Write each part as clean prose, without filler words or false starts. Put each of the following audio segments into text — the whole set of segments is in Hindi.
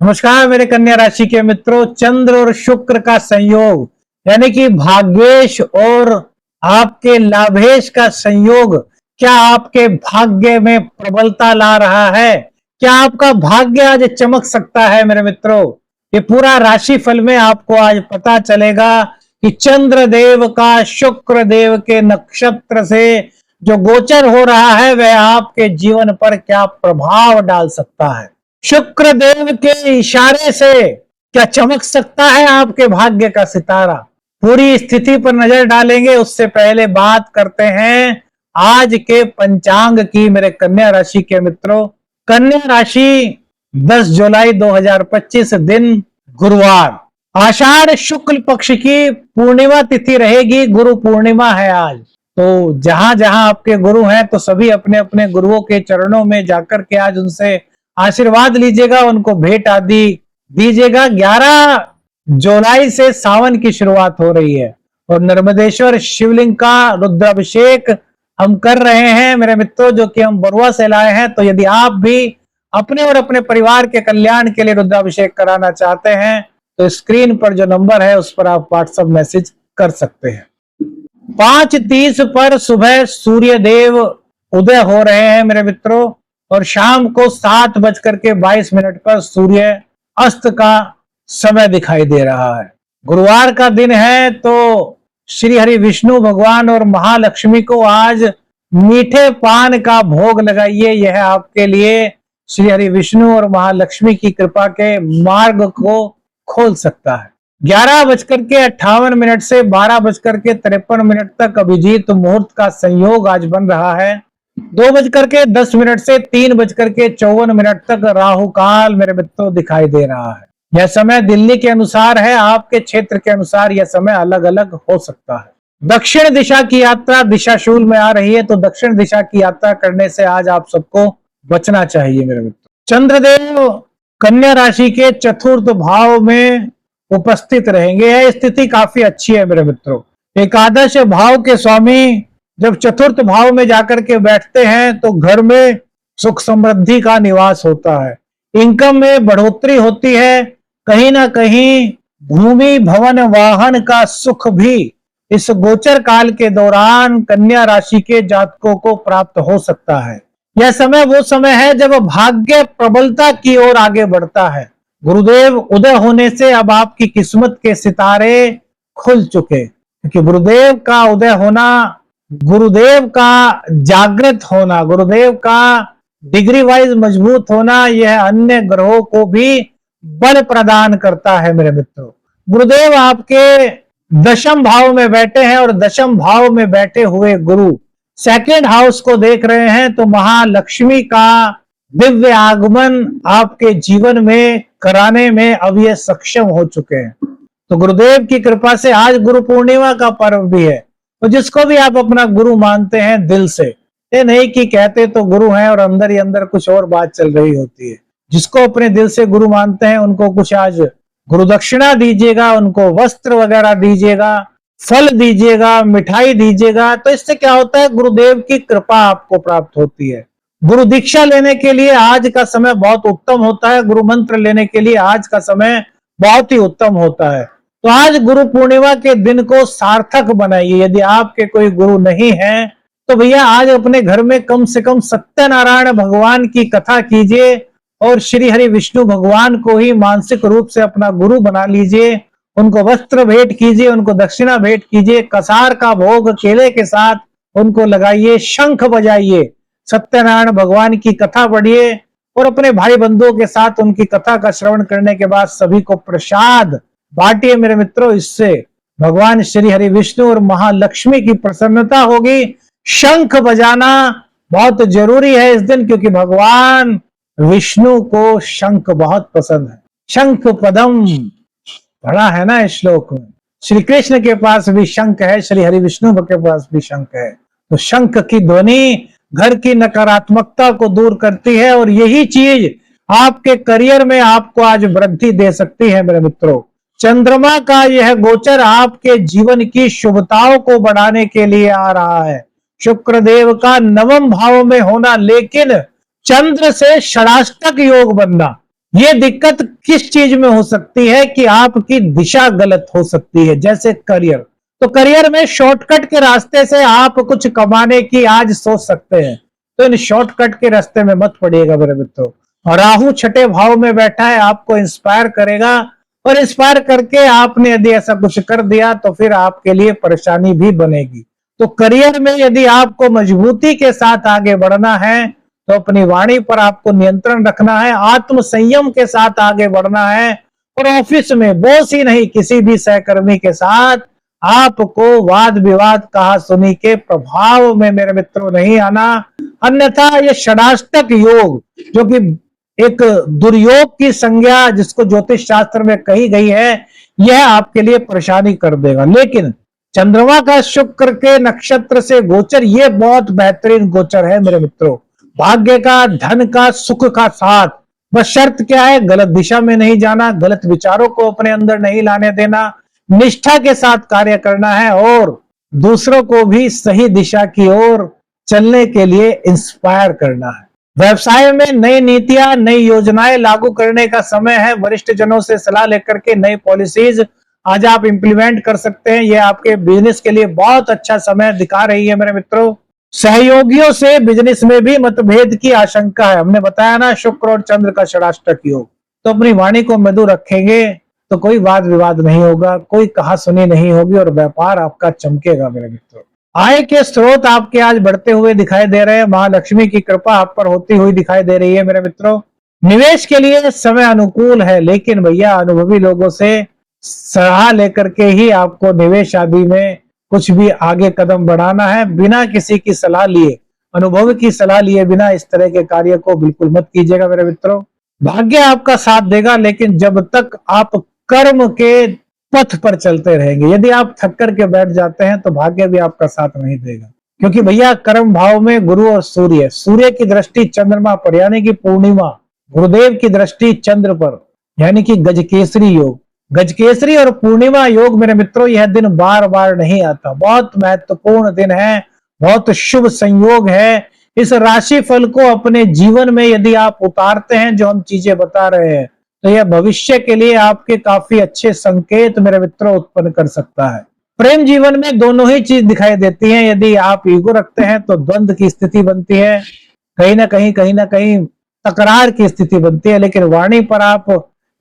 नमस्कार मेरे कन्या राशि के मित्रों। चंद्र और शुक्र का संयोग यानी कि भाग्येश और आपके लाभेश का संयोग क्या आपके भाग्य में प्रबलता ला रहा है? क्या आपका भाग्य आज चमक सकता है मेरे मित्रों? ये पूरा राशि फल में आपको आज पता चलेगा कि चंद्र देव का शुक्र देव के नक्षत्र से जो गोचर हो रहा है वह आपके जीवन पर क्या प्रभाव डाल सकता है। शुक्र देव के इशारे से क्या चमक सकता है आपके भाग्य का सितारा? पूरी स्थिति पर नजर डालेंगे। उससे पहले बात करते हैं आज के पंचांग की मेरे कन्या राशि के मित्रों। कन्या राशि 10 जुलाई 2025 दिन गुरुवार, आषाढ़ शुक्ल पक्ष की पूर्णिमा तिथि रहेगी। गुरु पूर्णिमा है आज। तो जहां जहां आपके गुरु हैं तो सभी अपने अपने गुरुओं के चरणों में जाकर के आज उनसे आशीर्वाद लीजिएगा, उनको भेंट आदि दीजिएगा। 11 जुलाई से सावन की शुरुआत हो रही है और नर्मदेश्वर शिवलिंग का रुद्राभिषेक हम कर रहे हैं मेरे मित्रों, जो कि हम बरुआ से लाए हैं। तो यदि आप भी अपने और अपने परिवार के कल्याण के लिए रुद्राभिषेक कराना चाहते हैं तो स्क्रीन पर जो नंबर है उस पर आप व्हाट्सएप मैसेज कर सकते हैं। 5:30 पर सुबह सूर्य देव उदय हो रहे हैं मेरे मित्रों और शाम को 7:22 पर सूर्य अस्त का समय दिखाई दे रहा है। गुरुवार का दिन है तो श्री हरि विष्णु भगवान और महालक्ष्मी को आज मीठे पान का भोग लगाइए। यह आपके लिए श्री हरि विष्णु और महालक्ष्मी की कृपा के मार्ग को खोल सकता है। 11:58 से 12:53 तक अभिजीत मुहूर्त का संयोग आज बन रहा है। 2:10 से 3:54 तक राहु काल मेरे मित्रों दिखाई दे रहा है। यह समय दिल्ली के अनुसार है, आपके क्षेत्र के अनुसार यह समय अलग अलग हो सकता है। दक्षिण दिशा की यात्रा दिशाशूल में आ रही है तो दक्षिण दिशा की यात्रा करने से आज आप सबको बचना चाहिए मेरे मित्रों। चंद्रदेव कन्या राशि के चतुर्थ भाव में उपस्थित रहेंगे। यह स्थिति काफी अच्छी है मेरे मित्रों। एकादश भाव के स्वामी जब चतुर्थ भाव में जाकर के बैठते हैं तो घर में सुख समृद्धि का निवास होता है, इनकम में बढ़ोतरी होती है। कहीं ना कहीं भूमि भवन वाहन का सुख भी इस गोचर काल के दौरान कन्या राशि के जातकों को प्राप्त हो सकता है। यह समय वो समय है जब भाग्य प्रबलता की ओर आगे बढ़ता है। गुरुदेव उदय होने से अब आपकी किस्मत के सितारे खुल चुके, क्योंकि गुरुदेव का उदय होना, गुरुदेव का जागृत होना, गुरुदेव का डिग्री वाइज मजबूत होना, यह अन्य ग्रहों को भी बल प्रदान करता है मेरे मित्रों। गुरुदेव आपके दशम भाव में बैठे हैं और दशम भाव में बैठे हुए गुरु सेकंड हाउस को देख रहे हैं तो महालक्ष्मी का दिव्य आगमन आपके जीवन में कराने में अब ये सक्षम हो चुके हैं। तो गुरुदेव की कृपा से आज गुरु पूर्णिमा का पर्व भी है। तो जिसको भी आप अपना गुरु मानते हैं दिल से, ये नहीं कि कहते तो गुरु हैं और अंदर ही अंदर कुछ और बात चल रही होती है। जिसको अपने दिल से गुरु मानते हैं उनको कुछ आज गुरु दक्षिणा दीजिएगा, उनको वस्त्र वगैरह दीजिएगा, फल दीजिएगा, मिठाई दीजिएगा। तो इससे क्या होता है, गुरुदेव की कृपा आपको प्राप्त होती है। गुरु दीक्षा लेने के लिए आज का समय बहुत उत्तम होता है। गुरु मंत्र लेने के लिए आज का समय बहुत ही उत्तम होता है। तो आज गुरु पूर्णिमा के दिन को सार्थक बनाइए। यदि आपके कोई गुरु नहीं है तो भैया आज अपने घर में कम से कम सत्यनारायण भगवान की कथा कीजिए और श्री हरि विष्णु भगवान को ही मानसिक रूप से अपना गुरु बना लीजिए। उनको वस्त्र भेंट कीजिए, उनको दक्षिणा भेंट कीजिए, कसार का भोग केले के साथ उनको लगाइए, शंख बजाइए, सत्यनारायण भगवान की कथा पढ़िए और अपने भाई बंधुओं के साथ उनकी कथा का श्रवण करने के बाद सभी को प्रसाद बांटिए मेरे मित्रों। इससे भगवान श्री हरि विष्णु और महालक्ष्मी की प्रसन्नता होगी। शंख बजाना बहुत जरूरी है इस दिन, क्योंकि भगवान विष्णु को शंख बहुत पसंद है। शंख पदम पढ़ा है ना इस श्लोक में। श्री कृष्ण के पास भी शंख है, श्री हरि विष्णु के पास भी शंख है। तो शंख की ध्वनि घर की नकारात्मकता को दूर करती है और यही चीज आपके करियर में आपको आज वृद्धि दे सकती है मेरे मित्रों। चंद्रमा का यह गोचर आपके जीवन की शुभताओं को बढ़ाने के लिए आ रहा है। शुक्र देव का नवम भाव में होना, लेकिन चंद्र से षडाष्टक योग बनना, ये दिक्कत किस चीज में हो सकती है कि आपकी दिशा गलत हो सकती है, जैसे करियर। तो करियर में शॉर्टकट के रास्ते से आप कुछ कमाने की आज सोच सकते हैं, तो इन शॉर्टकट के रास्ते में मत पड़िएगा मेरे मित्रों। और राहु छठे भाव में बैठा है, आपको इंस्पायर करेगा, और इंस्पायर करके आपने यदि ऐसा कुछ कर दिया तो फिर आपके लिए परेशानी भी बनेगी। तो करियर में यदि आपको मजबूती के साथ आगे बढ़ना है तो अपनी वाणी पर आपको नियंत्रण रखना है, आत्म संयम के साथ आगे बढ़ना है। और ऑफिस में बॉस ही नहीं, किसी भी सहकर्मी के साथ आपको वाद विवाद कहा सुनी के प्रभाव में मेरे मित्रों नहीं आना, अन्यथा ये षडाष्टक योग जो कि एक दुर्योग की संज्ञा जिसको ज्योतिष शास्त्र में कही गई है, यह आपके लिए परेशानी कर देगा। लेकिन चंद्रमा का शुक्र के नक्षत्र से गोचर, ये बहुत बेहतरीन गोचर है मेरे मित्रों। भाग्य का, धन का, सुख का साथ, बस शर्त क्या है, गलत दिशा में नहीं जाना, गलत विचारों को अपने अंदर नहीं लाने देना, निष्ठा के साथ कार्य करना है और दूसरों को भी सही दिशा की ओर चलने के लिए इंस्पायर करना है। व्यवसाय में नई नीतियां, नई योजनाएं लागू करने का समय है। वरिष्ठ जनों से सलाह लेकर के नई पॉलिसीज आज आप इंप्लीमेंट कर सकते हैं। ये आपके बिजनेस के लिए बहुत अच्छा समय दिखा रही है मेरे मित्रों। सहयोगियों से बिजनेस में भी मतभेद की आशंका है। हमने बताया ना, शुक्र और चंद्र का षडाष्टक योग। तो अपनी वाणी को मृदु रखेंगे तो कोई वाद विवाद नहीं होगा, कोई कहा सुनी नहीं होगी और व्यापार आपका चमकेगा मेरे मित्रों। आय के स्रोत आपके आज बढ़ते हुए दिखाई दे रहे हैं। महालक्ष्मी की कृपा आप पर होती हुई दिखाई दे रही है मेरे मित्रों। निवेश के लिए समय अनुकूल है, लेकिन भैया अनुभवी लोगों से सलाह लेकर के ही आपको निवेश आदि में कुछ भी आगे कदम बढ़ाना है। बिना किसी की सलाह लिए, अनुभव की सलाह लिए बिना इस तरह के कार्य को बिल्कुल मत कीजिएगा मेरे मित्रों। भाग्य आपका साथ देगा, लेकिन जब तक आप कर्म के पथ पर चलते रहेंगे। यदि आप थक कर के बैठ जाते हैं तो भाग्य भी आपका साथ नहीं देगा, क्योंकि भैया कर्म भाव में गुरु और सूर्य, सूर्य की दृष्टि चंद्रमा पर यानी कि पूर्णिमा, गुरुदेव की दृष्टि चंद्र पर यानी कि गजकेसरी योग। गजकेसरी और पूर्णिमा योग मेरे मित्रों, यह दिन बार बार नहीं आता। बहुत महत्वपूर्ण दिन है, बहुत शुभ संयोग है। इस राशि फल को अपने जीवन में यदि आप उतारते हैं, जो हम चीजें बता रहे हैं, तो यह भविष्य के लिए आपके काफी अच्छे संकेत मेरे मित्रों उत्पन्न कर सकता है। प्रेम जीवन में दोनों ही चीज दिखाई देती हैं। यदि आप ईगो रखते हैं तो द्वंद्व की स्थिति बनती है, कहीं ना कहीं तकरार की स्थिति बनती है। लेकिन वाणी पर आप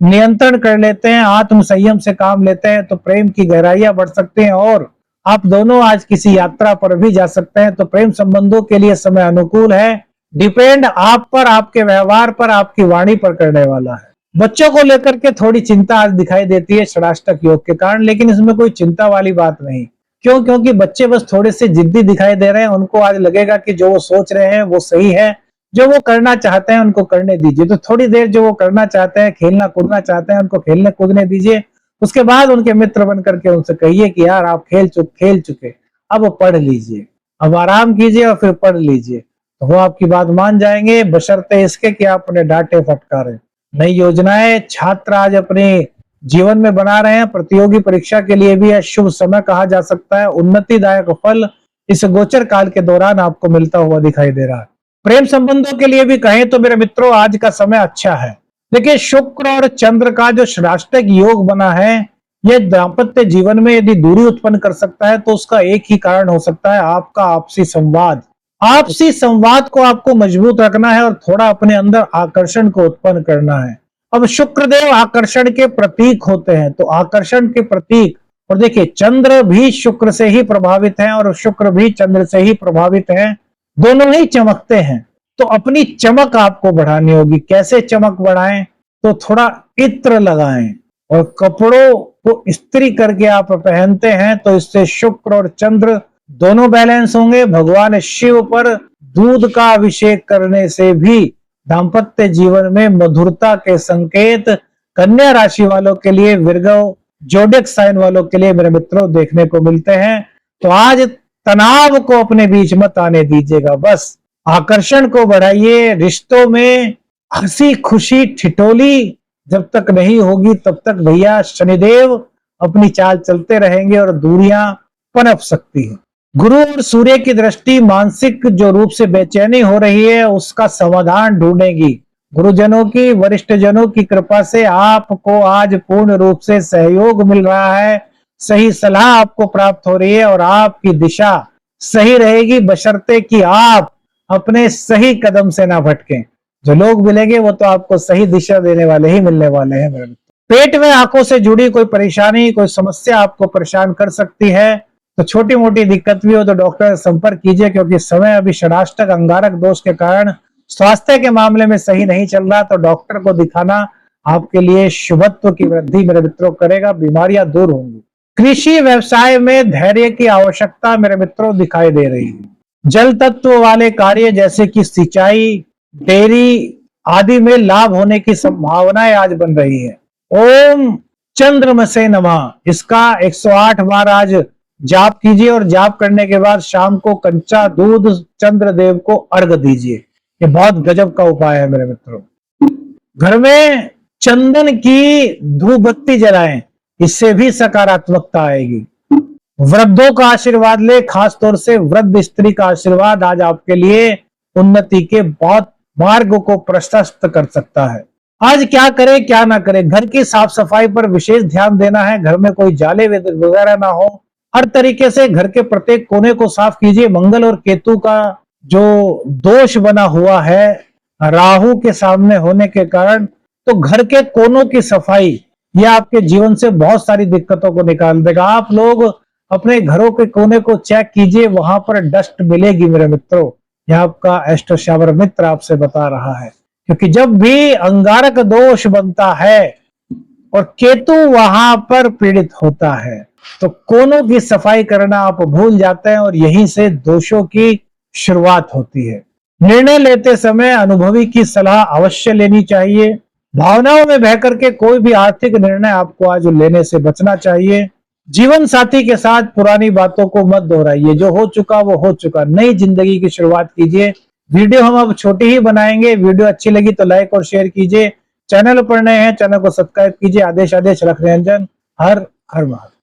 नियंत्रण कर लेते हैं, आत्म संयम से काम लेते हैं, तो प्रेम की गहराइयां बढ़ सकती हैं और आप दोनों आज किसी यात्रा पर भी जा सकते हैं। तो प्रेम संबंधों के लिए समय अनुकूल है। डिपेंड आप पर, आपके व्यवहार पर, आपकी वाणी पर करने वाला है। बच्चों को लेकर के थोड़ी चिंता आज दिखाई देती है षडाष्टक योग के कारण, लेकिन इसमें कोई चिंता वाली बात नहीं। क्यों? क्योंकि बच्चे बस थोड़े से जिद्दी दिखाई दे रहे हैं। उनको आज लगेगा कि जो वो सोच रहे हैं वो सही है, जो वो करना चाहते हैं उनको करने दीजिए। तो थोड़ी देर जो वो करना चाहते हैं, खेलना कूदना चाहते हैं, उनको खेलने कूदने दीजिए। उसके बाद उनके मित्र बन करके उनसे कहिए कि यार आप खेल चुके, अब पढ़ लीजिए, अब आराम कीजिए और फिर पढ़ लीजिए। तो वो आपकी बात मान जाएंगे, बशर्ते इसके कि आप उन्हें डांटे फटकारें। नई योजनाएं छात्र आज अपने जीवन में बना रहे हैं। प्रतियोगी परीक्षा के लिए भी यह शुभ समय कहा जा सकता है। उन्नतिदायक फल इस गोचर काल के दौरान आपको मिलता हुआ दिखाई दे रहा है। प्रेम संबंधों के लिए भी कहें तो मेरे मित्रों आज का समय अच्छा है। देखिए, शुक्र और चंद्र का जो षडाष्टक योग बना है, यह दाम्पत्य जीवन में यदि दूरी उत्पन्न कर सकता है तो उसका एक ही कारण हो सकता है, आपका आपसी संवाद। आपसी संवाद को आपको मजबूत रखना है और थोड़ा अपने अंदर आकर्षण को उत्पन्न करना है। अब शुक्रदेव आकर्षण के प्रतीक होते हैं, तो आकर्षण के प्रतीक, और देखिए चंद्र भी शुक्र से ही प्रभावित है और शुक्र भी चंद्र से ही प्रभावित है, दोनों ही चमकते हैं। तो अपनी चमक आपको बढ़ानी होगी। कैसे चमक बढ़ाएं? तो थोड़ा इत्र लगाएं और कपड़ों को इस्त्री करके आप पहनते हैं तो इससे शुक्र और चंद्र दोनों बैलेंस होंगे। भगवान शिव पर दूध का अभिषेक करने से भी दाम्पत्य जीवन में मधुरता के संकेत कन्या राशि वालों के लिए, विर्गो जोडिक साइन वालों के लिए मेरे मित्रों देखने को मिलते हैं। तो आज तनाव को अपने बीच मत आने दीजिएगा, बस आकर्षण को बढ़ाइए। रिश्तों में हंसी खुशी ठिठोली जब तक नहीं होगी तब तक भैया शनिदेव अपनी चाल चलते रहेंगे और दूरियां पनप सकती हैं। गुरु और सूर्य की दृष्टि मानसिक जो रूप से बेचैनी हो रही है उसका समाधान ढूंढेगी। गुरुजनों की, वरिष्ठ जनों की कृपा से आपको आज पूर्ण रूप से सहयोग मिल रहा है, सही सलाह आपको प्राप्त हो रही है और आपकी दिशा सही रहेगी, बशर्ते कि आप अपने सही कदम से ना भटकें। जो लोग मिलेंगे वो तो आपको सही दिशा देने वाले ही मिलने वाले हैं मेरे मित्र। पेट में आंखों से जुड़ी कोई परेशानी, कोई समस्या आपको परेशान कर सकती है, तो छोटी मोटी दिक्कत भी हो तो डॉक्टर से संपर्क कीजिए, क्योंकि समय अभी षडाष्टक अंगारक दोष के कारण स्वास्थ्य के मामले में सही नहीं चल रहा, तो डॉक्टर को दिखाना आपके लिए शुभत्व की वृद्धि मेरे मित्रों करेगा, बीमारियां दूर होंगी। कृषि व्यवसाय में धैर्य की आवश्यकता मेरे मित्रों दिखाई दे रही है। जल तत्व वाले कार्य जैसे कि सिंचाई, डेयरी आदि में लाभ होने की संभावनाएं आज बन रही है। ओम चंद्रमसे नमः, इसका 108 बार आज जाप कीजिए और जाप करने के बाद शाम को कंचा दूध चंद्रदेव को अर्घ दीजिए। ये बहुत गजब का उपाय है मेरे मित्रों। घर में चंदन की धूप बत्ती जलाएं, इससे भी सकारात्मकता आएगी। वृद्धों का आशीर्वाद ले, खास तौर से वृद्ध स्त्री का आशीर्वाद आज आपके लिए उन्नति के बहुत मार्ग को प्रशस्त कर सकता है। आज क्या करें क्या ना करें, घर की साफ सफाई पर विशेष ध्यान देना है, घर में कोई जाले वगैरह ना हो, हर तरीके से घर के प्रत्येक कोने को साफ कीजिए। मंगल और केतु का जो दोष बना हुआ है राहु के सामने होने के कारण, तो घर के कोनों की सफाई यह आपके जीवन से बहुत सारी दिक्कतों को निकाल देगा। आप लोग अपने घरों के कोने को चेक कीजिए, वहां पर डस्ट मिलेगी मेरे मित्रों। यह आपका एस्ट्रो शावर मित्र आपसे बता रहा है, क्योंकि जब भी अंगारक दोष बनता है और केतु वहां पर पीड़ित होता है, तो कोनों की सफाई करना आप भूल जाते हैं और यहीं से दोषों की शुरुआत होती है। निर्णय लेते समय अनुभवी की सलाह अवश्य लेनी चाहिए। भावनाओं में बह करके कोई भी आर्थिक निर्णय आपको आज लेने से बचना चाहिए। जीवन साथी के साथ पुरानी बातों को मत दोहराइए, जो हो चुका वो हो चुका, नई जिंदगी की शुरुआत कीजिए। वीडियो हम अब छोटी ही बनाएंगे, वीडियो अच्छी लगी तो लाइक और शेयर कीजिए। चैनल पर नए हैं, चैनल को सब्सक्राइब कीजिए। आदेश रख निरंजन, हर हर महादेव।